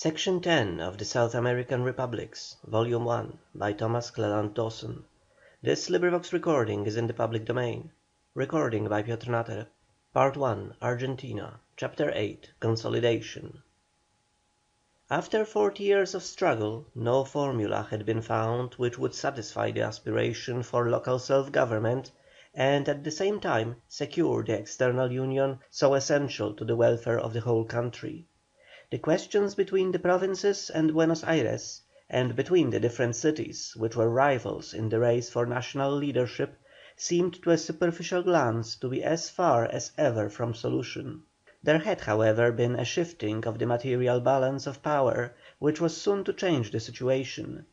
Section 10 of the South American Republics, Volume 1, by Thomas Cleland Dawson. Recording is in the public domain. Recording by Piotr Natter. Part 1, Argentina, Chapter 8, Consolidation. After 40 years of struggle, no formula had been found which would satisfy the aspiration for local self-government, and at the same time secure the external union so essential to the welfare of the whole country. The questions between the provinces and Buenos Aires, and between the different cities, which were rivals in the race for national leadership, seemed to a superficial glance to be as far as ever from solution. There had, however, been a shifting of the material balance of power, which was soon to change the situation.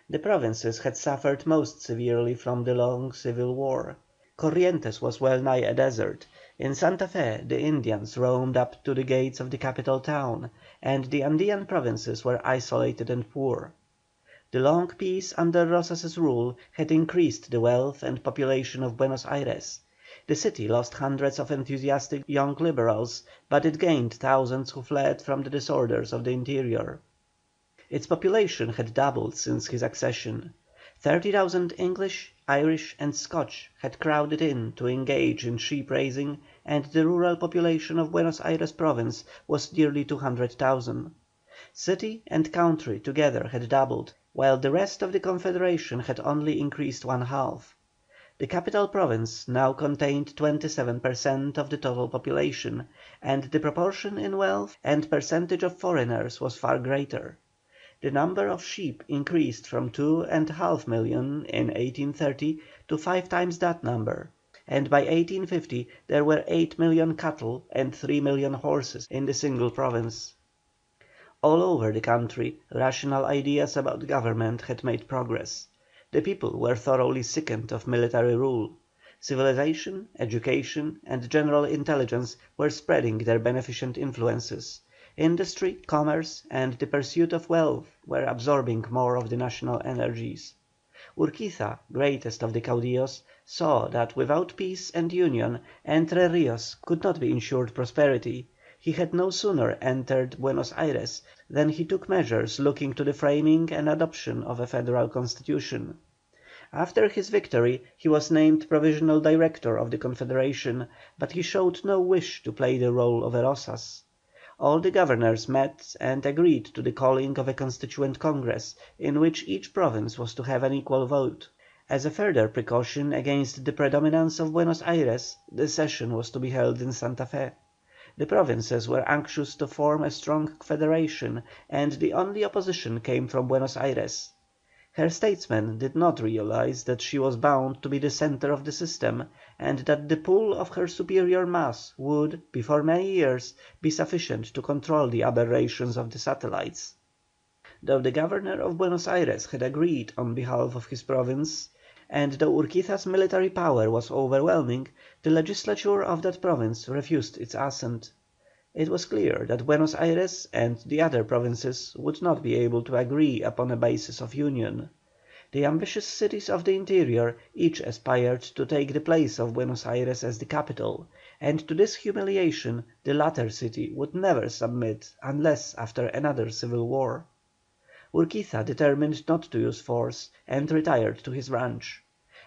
The provinces had suffered most severely from the long civil war. Corrientes was well nigh a desert. In Santa Fe the Indians roamed up to the gates of the capital town, and the Andean provinces were isolated and poor. The long peace under Rosas's rule had increased the wealth and population of Buenos Aires. The city lost hundreds of enthusiastic young liberals, but it gained thousands who fled from the disorders of the interior. Its population had doubled since his accession. 30,000 English, Irish, and Scotch had crowded in to engage in sheep raising, and the rural population of Buenos Aires province was nearly 200,000. City and country together had doubled, while the rest of the Confederation had only increased one half. The capital province now contained 27% of the total population, and the proportion in wealth and percentage of foreigners was far greater. The number of sheep increased from 2.5 million in 1830 to 5 times that number, and by 1850 there were 8 million cattle and 3 million horses in the single province. All over the country rational ideas about government had made progress. The people were thoroughly sickened of military rule. Civilization, education, and general intelligence were spreading their beneficent influences. Industry, commerce, and the pursuit of wealth were absorbing more of the national energies. Urquiza, greatest of the caudillos, saw that without peace and union Entre Rios could not be ensured prosperity. He had no sooner entered Buenos Aires than he took measures looking to the framing and adoption of a federal constitution. After his victory he was named provisional director of the Confederation, but he showed no wish to play the role of a Rosas. All the governors met and agreed to the calling of a Constituent Congress, in which each province was to have an equal vote. As a further precaution against the predominance of Buenos Aires, the session was to be held in Santa Fe. The provinces were anxious to form a strong federation, and the only opposition came from Buenos Aires. Her statesmen did not realise that she was bound to be the centre of the system, and that the pull of her superior mass would, before many years, be sufficient to control the aberrations of the satellites. Though the Governor of Buenos Aires had agreed on behalf of his province, and though Urquiza's military power was overwhelming, the legislature of that province refused its assent. It was clear that Buenos Aires and the other provinces would not be able to agree upon a basis of union. The ambitious cities of the interior each aspired to take the place of Buenos Aires as the capital, and to this humiliation the latter city would never submit unless after another civil war. Urquiza determined not to use force, and retired to his ranch.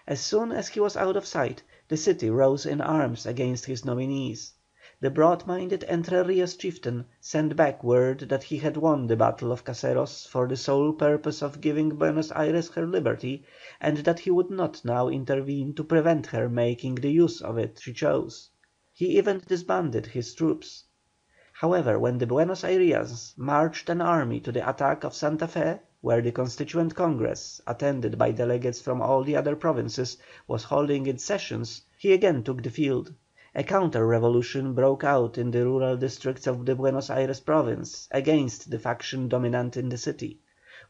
As soon as he was out of sight, the city rose in arms against his nominees. The broad-minded Entre Rios chieftain sent back word that he had won the battle of Caseros for the sole purpose of giving Buenos Aires her liberty, and that he would not now intervene to prevent her making the use of it she chose. He even disbanded his troops. However, when the Buenos Ayrians marched an army to the attack of Santa Fe, where the Constituent Congress, attended by delegates from all the other provinces, was holding its sessions, he again took the field. A counter-revolution broke out in the rural districts of the Buenos Aires province against the faction dominant in the city.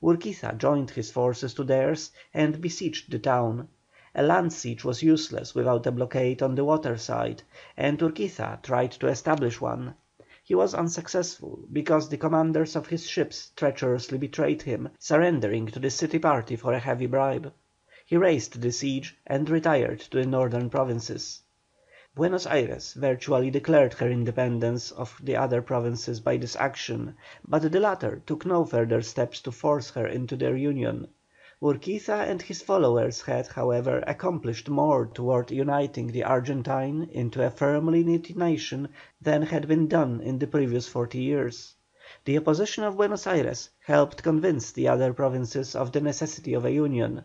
Urquiza joined his forces to theirs and besieged the town. A land siege was useless without a blockade on the water side, and Urquiza tried to establish one. He was unsuccessful, because the commanders of his ships treacherously betrayed him, surrendering to the city party for a heavy bribe. He raised the siege and retired to the northern provinces. Buenos Aires virtually declared her independence of the other provinces by this action, but the latter took no further steps to force her into their union. Urquiza and his followers had, however, accomplished more towards uniting the Argentine into a firmly knit nation than had been done in the previous 40 years. The opposition of Buenos Aires helped convince the other provinces of the necessity of a union.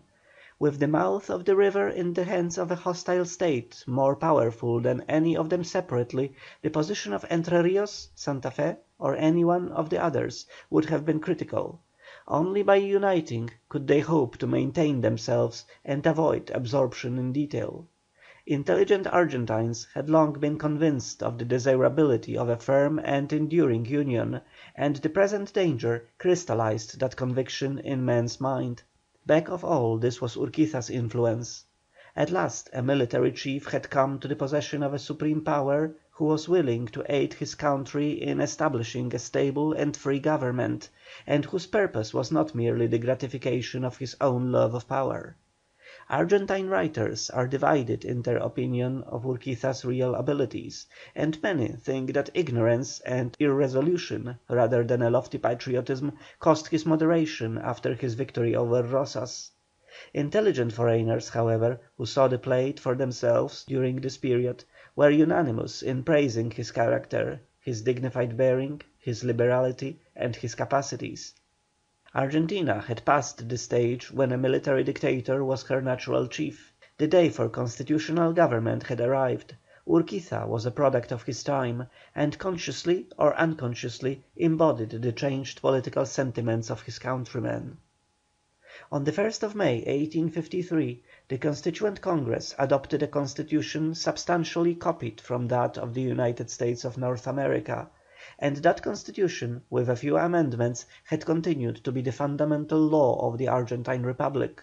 With the mouth of the river in the hands of a hostile State more powerful than any of them separately, the position of Entre Rios, Santa Fé, or any one of the others, would have been critical. Only by uniting could they hope to maintain themselves and avoid absorption in detail. Intelligent Argentines had long been convinced of the desirability of a firm and enduring union, and the present danger crystallized that conviction in men's mind. Back of all this was Urquiza's influence. At last a military chief had come to the possession of a supreme power who was willing to aid his country in establishing a stable and free government, and whose purpose was not merely the gratification of his own love of power. Argentine writers are divided in their opinion of Urquiza's real abilities, and many think that ignorance and irresolution, rather than a lofty patriotism, cost his moderation after his victory over Rosas. Intelligent foreigners, however, who saw the plate for themselves during this period, were unanimous in praising his character, his dignified bearing, his liberality, and his capacities. Argentina had passed the stage when a military dictator was her natural chief. The day for constitutional government had arrived. Urquiza was a product of his time, and consciously or unconsciously embodied the changed political sentiments of his countrymen. On the 1st May, 1853, the Constituent Congress adopted a constitution substantially copied from that of the United States of North America, and that constitution, with a few amendments, had continued to be the fundamental law of the Argentine Republic.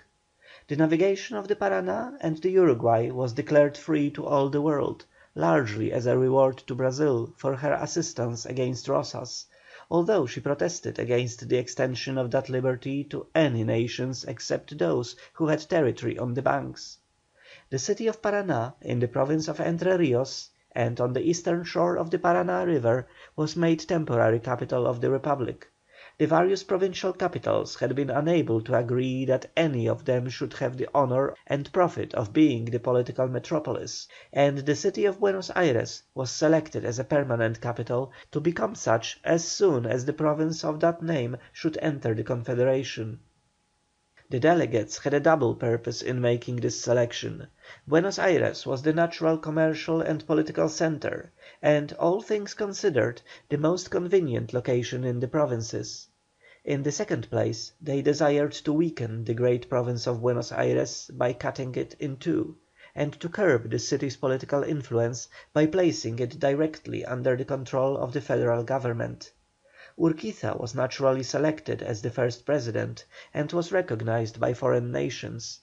The navigation of the Paraná and the Uruguay was declared free to all the world, largely as a reward to Brazil for her assistance against Rosas, although she protested against the extension of that liberty to any nations except those who had territory on the banks. The city of Paraná, in the province of Entre Rios, and on the eastern shore of the Paraná river, was made temporary capital of the Republic. The various provincial capitals had been unable to agree that any of them should have the honour and profit of being the political metropolis, and the city of Buenos Aires was selected as a permanent capital, to become such as soon as the province of that name should enter the Confederation. The delegates had a double purpose in making this selection. Buenos Aires was the natural commercial and political centre, and, all things considered, the most convenient location in the provinces. In the second place, they desired to weaken the great province of Buenos Aires by cutting it in two, and to curb the city's political influence by placing it directly under the control of the Federal Government. Urquiza was naturally selected as the first President, and was recognised by foreign nations.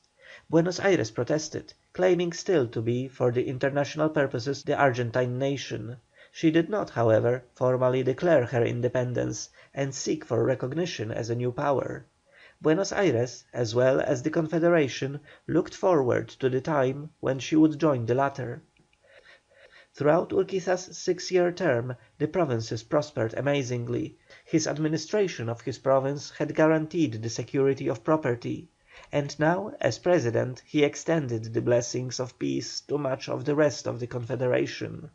Buenos Aires protested, claiming still to be, for the international purposes, the Argentine nation. She did not, however, formally declare her independence, and seek for recognition as a new power. Buenos Aires, as well as the Confederation, looked forward to the time when she would join the latter. Throughout Urquiza's 6-year term the provinces prospered amazingly. His administration of his province had guaranteed the security of property, and now as President he extended the blessings of peace to much of the rest of the Confederation.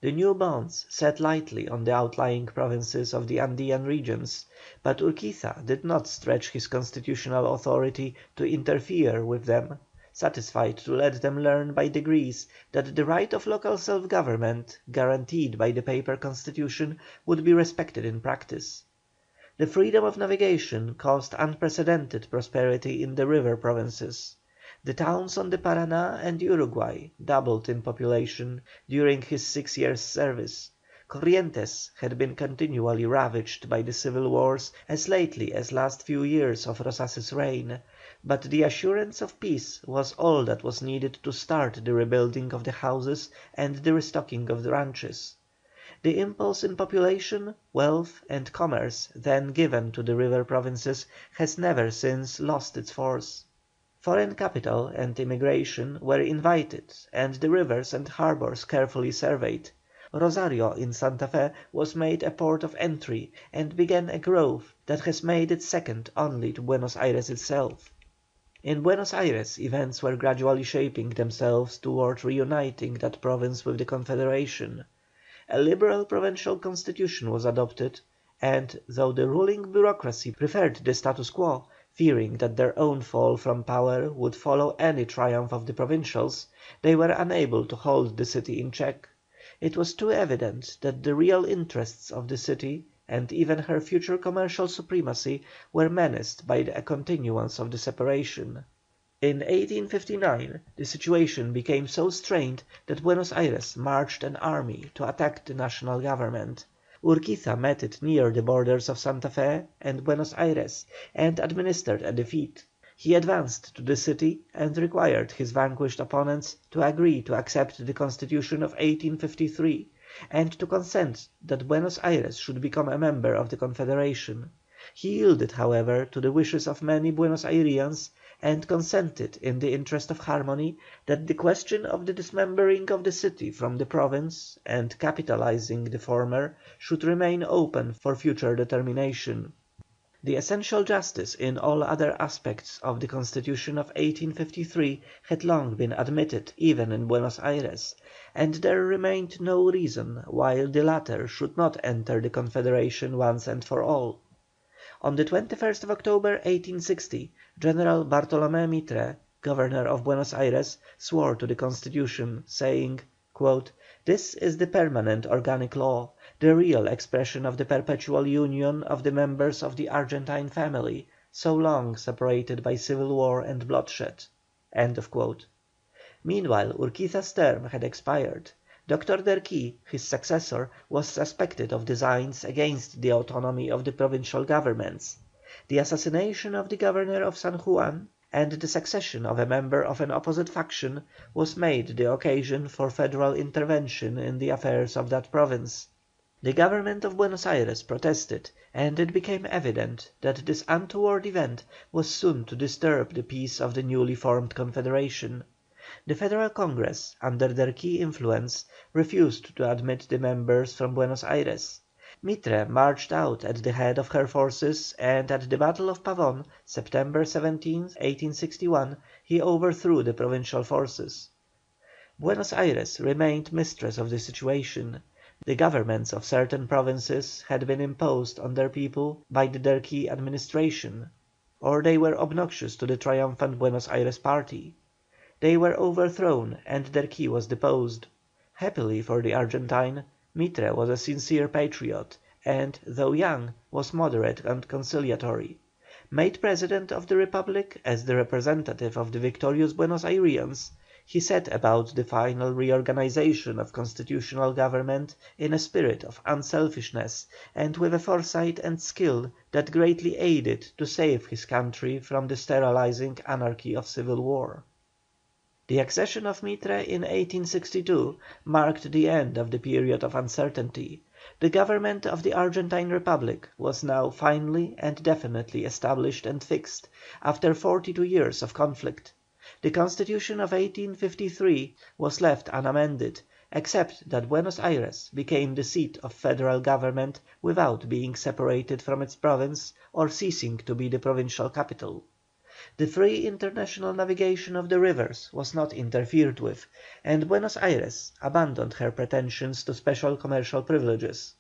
The new bonds sat lightly on the outlying provinces of the Andean regions, but Urquiza did not stretch his constitutional authority to interfere with them, satisfied to let them learn by degrees that the right of local self-government, guaranteed by the paper constitution, would be respected in practice. The freedom of navigation caused unprecedented prosperity in the river provinces. The towns on the Paraná and Uruguay doubled in population during his 6 years' service. Corrientes had been continually ravaged by the civil wars as lately as last few years of Rosas's reign, but the assurance of peace was all that was needed to start the rebuilding of the houses and the restocking of the ranches. The impulse in population, wealth, and commerce then given to the river provinces has never since lost its force. Foreign capital and immigration were invited and the rivers and harbours carefully surveyed. Rosario in Santa Fé was made a port of entry and began a growth that has made it second only to Buenos Aires itself. In Buenos Aires events were gradually shaping themselves towards reuniting that province with the Confederation. A liberal provincial constitution was adopted, and though the ruling bureaucracy preferred the status quo, fearing that their own fall from power would follow any triumph of the provincials, they were unable to hold the city in check. It was too evident that the real interests of the city, and even her future commercial supremacy, were menaced by a continuance of the separation. In 1859 the situation became so strained that Buenos Aires marched an army to attack the National Government. Urquiza met it near the borders of Santa Fé and Buenos Aires, and administered a defeat. He advanced to the city and required his vanquished opponents to agree to accept the Constitution of 1853, and to consent that Buenos Aires should become a member of the Confederation. He yielded, however, to the wishes of many Buenos Ayrians, and consented, in the interest of harmony, that the question of the dismembering of the city from the province and capitalizing the former should remain open for future determination. The essential justice in all other aspects of the Constitution of 1853 had long been admitted even in Buenos Aires, and there remained no reason why the latter should not enter the Confederation once and for all. On the 21st October, 1860, General Bartolomé Mitre, Governor of Buenos Aires, swore to the Constitution, saying: "This is the permanent organic law, the real expression of the perpetual union of the members of the Argentine family, so long separated by civil war and bloodshed." Meanwhile Urquiza's term had expired. Dr. Derqui, his successor, was suspected of designs against the autonomy of the provincial governments. The assassination of the Governor of San Juan, and the succession of a member of an opposite faction, was made the occasion for federal intervention in the affairs of that province. The Government of Buenos Aires protested, and it became evident that this untoward event was soon to disturb the peace of the newly formed Confederation. The Federal Congress, under their key influence, refused to admit the members from Buenos Aires. Mitre marched out at the head of her forces, and at the battle of Pavón, September 17, 1861, he overthrew the provincial forces. Buenos Aires remained mistress of the situation. The governments of certain provinces had been imposed on their people by the Derqui administration, or they were obnoxious to the triumphant Buenos Aires party. They were overthrown and Derqui was deposed. Happily for the Argentine, Mitre was a sincere patriot, and, though young, was moderate and conciliatory. Made President of the Republic as the representative of the victorious Buenos Ayrians, he set about the final reorganization of constitutional government in a spirit of unselfishness, and with a foresight and skill that greatly aided to save his country from the sterilizing anarchy of civil war. The accession of Mitre in 1862 marked the end of the period of uncertainty. The government of the Argentine Republic was now finally and definitely established and fixed, after 42 years of conflict. The Constitution of 1853 was left unamended, except that Buenos Aires became the seat of federal government without being separated from its province or ceasing to be the provincial capital. The free international navigation of the rivers was not interfered with, and Buenos Aires abandoned her pretensions to special commercial privileges.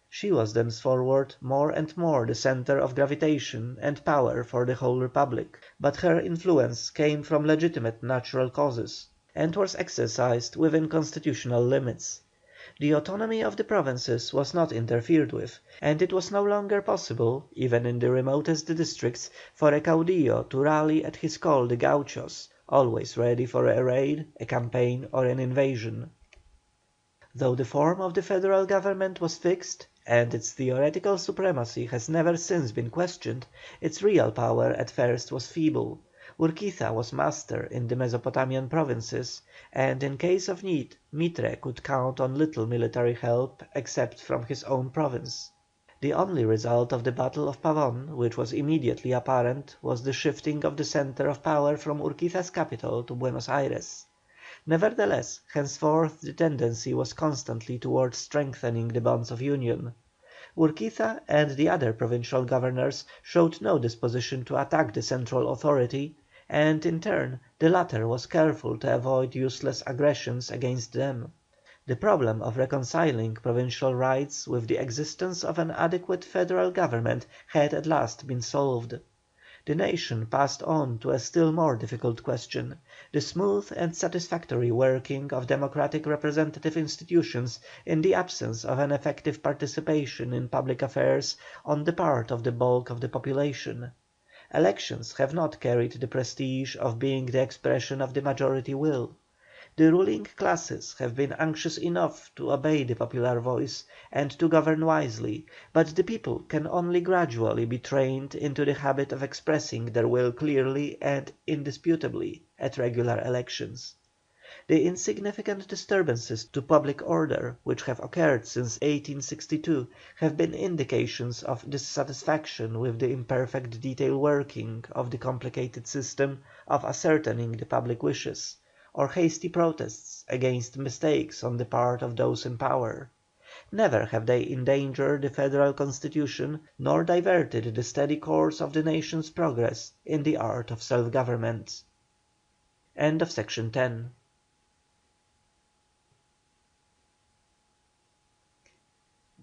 She was thenceforward more and more the centre of gravitation and power for the whole Republic, but her influence came from legitimate natural causes, and was exercised within constitutional limits. The autonomy of the provinces was not interfered with, and it was no longer possible, even in the remotest districts, for a caudillo to rally at his call the gauchos, always ready for a raid, a campaign, or an invasion. Though the form of the federal government was fixed, and its theoretical supremacy has never since been questioned, its real power at first was feeble. Urquiza was master in the Mesopotamian provinces, and in case of need Mitre could count on little military help except from his own province. The only result of the battle of Pavón, which was immediately apparent, was the shifting of the centre of power from Urquiza's capital to Buenos Ayres. Nevertheless, henceforth the tendency was constantly towards strengthening the bonds of union. Urquiza and the other provincial governors showed no disposition to attack the central authority, and in turn the latter was careful to avoid useless aggressions against them. The problem of reconciling provincial rights with the existence of an adequate federal government had at last been solved. The nation passed on to a still more difficult question, the smooth and satisfactory working of democratic representative institutions in the absence of an effective participation in public affairs on the part of the bulk of the population. Elections have not carried the prestige of being the expression of the majority will. The ruling classes have been anxious enough to obey the popular voice and to govern wisely, but the people can only gradually be trained into the habit of expressing their will clearly and indisputably at regular elections. The insignificant disturbances to public order which have occurred since 1862 have been indications of dissatisfaction with the imperfect detail working of the complicated system of ascertaining the public wishes, or hasty protests against mistakes on the part of those in power. Never have they endangered the federal constitution, nor diverted the steady course of the nation's progress in the art of self-government. Section 10.